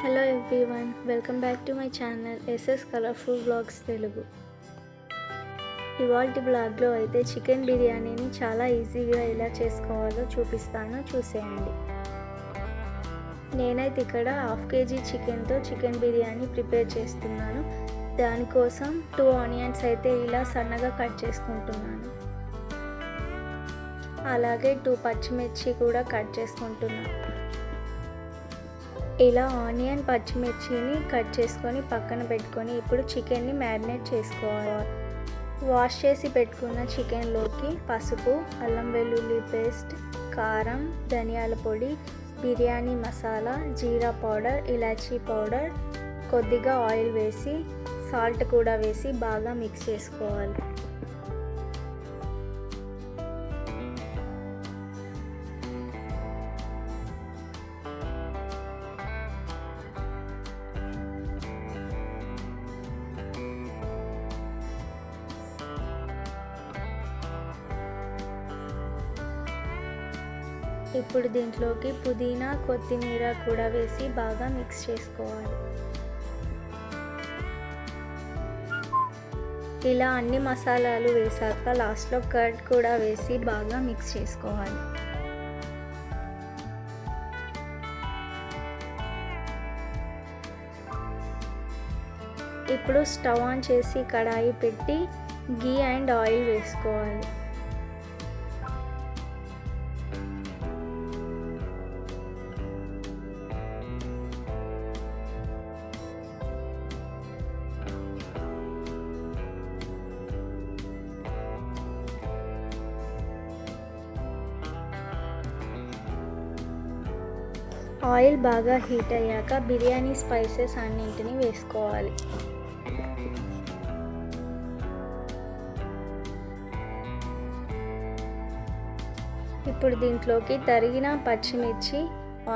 Hello everyone, welcome back to my channel S S colourful blogs Telugu. ఇవాల్టి బ్లాగ్లో అయితే chicken బిర్యానీని చాలా ఈజీగా ఎలా చేసుకోవాలో చూపిస్తాను, చూసేయండి. నేనైతే ఇక్కడ 1/2 kg చికెన్తో చికెన్ బిర్యానీ ప్రిపేర్ చేస్తున్నాను. దానికోసం 2 ఆనియన్స్ అయితే ఇలా సన్నగా కట్ చేసుకుంటున్నాను. అలాగే 2 పచ్చిమిర్చి కూడా కట్ చేసుకుంటున్నాను. ఇలా ఆనియన్ పచ్చిమిర్చిని కట్ చేసుకొని పక్కన పెట్టుకొని ఇప్పుడు చికెన్ని మ్యారినేట్ చేసుకోవాలి. వాష్ చేసి పెట్టుకున్న చికెన్లోకి పసుపు, అల్లం వెల్లుల్లి పేస్ట్, కారం, ధనియాల పొడి, బిర్యానీ మసాలా, జీరా పౌడర్, ఇలాచీ పౌడర్, కొద్దిగా ఆయిల్ వేసి సాల్ట్ కూడా వేసి బాగా మిక్స్ చేసుకోవాలి. ఇప్పుడు దీంట్లోకి పుదీనా, కొత్తిమీర కూడా వేసి బాగా మిక్స్ చేసుకోవాలి. ఇలా అన్ని మసాలాలు వేసాక లాస్ట్లో కర్డ్ కూడా వేసి బాగా మిక్స్ చేసుకోవాలి. ఇప్పుడు స్టవ్ ఆన్ చేసి కడాయి పెట్టి గీ అండ్ ఆయిల్ వేసుకోవాలి. ఆయిల్ బాగా హీట్ అయ్యాక బిర్యానీ స్పైసెస్ అన్నింటినీ వేసుకోవాలి. ఇప్పుడు దీంట్లోకి తరిగిన పచ్చిమిర్చి,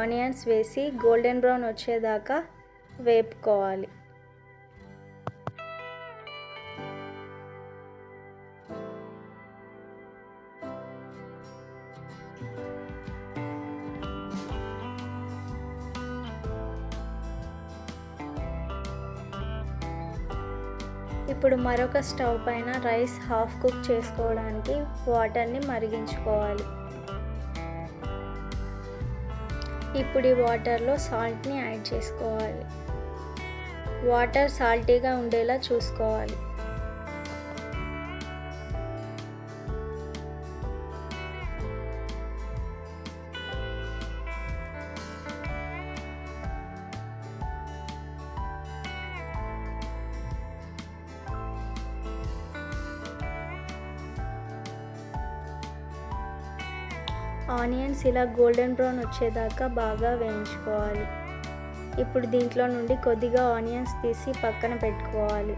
ఆనియన్స్ వేసి గోల్డెన్ బ్రౌన్ వచ్చేదాకా వేపుకోవాలి. ఇప్పుడు మరొక స్టవ్ పైన రైస్ హాఫ్ కుక్ చేసుకోవడానికి వాటర్ని మరిగించుకోవాలి. ఇప్పుడు ఈ వాటర్లో సాల్ట్ని యాడ్ చేసుకోవాలి. వాటర్ సాల్టీగా ఉండేలా చూసుకోవాలి. ఆనియన్స్ ఇలా గోల్డెన్ బ్రౌన్ వచ్చేదాకా బాగా వేయించుకోవాలి. ఇప్పుడు దీంట్లో నుండి కొద్దిగా ఆనియన్స్ తీసి పక్కన పెట్టుకోవాలి.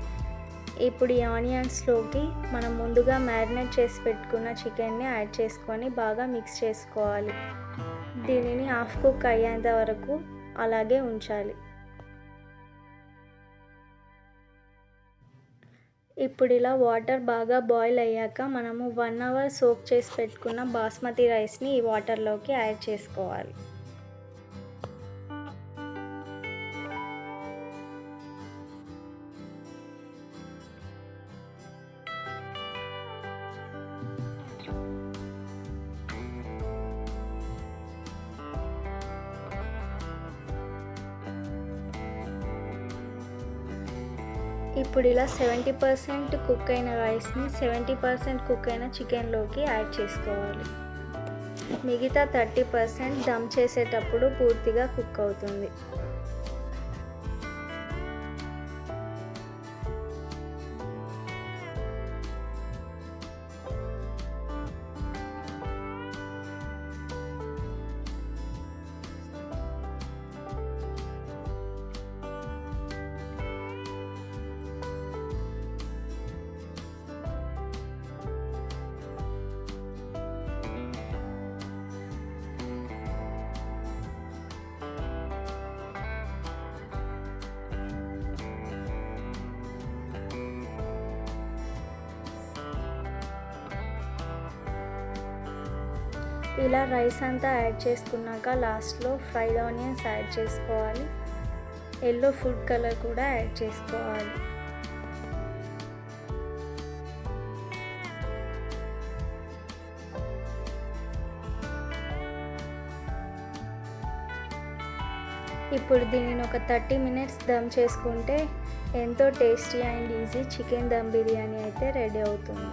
ఇప్పుడు ఈ ఆనియన్స్లోకి మనం ముందుగా మ్యారినేట్ చేసి పెట్టుకున్న చికెన్ని యాడ్ చేసుకొని బాగా మిక్స్ చేసుకోవాలి. దీనిని హాఫ్ కుక్ అయ్యేంత వరకు అలాగే ఉంచాలి. ఇప్పుడు ఇలా వాటర్ బాగా బాయిల్ అయ్యాక మనము 1 hour సోక్ చేసి పెట్టుకున్న బాస్మతి రైస్ని ఈ వాటర్లోకి యాడ్ చేసుకోవాలి. ఇప్పుడు ఇలా 70% కుక్ అయిన రైస్ని 70% కుక్ అయిన చికెన్లోకి యాడ్ చేసుకోవాలి. మిగతా 30% దమ్ చేసేటప్పుడు పూర్తిగా కుక్ అవుతుంది. ఇలా రైస్ అంతా యాడ్ చేసుకున్నాక లాస్ట్లో ఫ్రైడ్ ఆనియన్స్ యాడ్ చేసుకోవాలి. ఎల్లో ఫుడ్ కలర్ కూడా యాడ్ చేసుకోవాలి. ఇప్పుడు దీనిని ఒక 30 మినిట్స్ దమ్ చేసుకుంటే ఎంతో tasty and easy chicken dum biryani అయితే రెడీ అవుతుంది.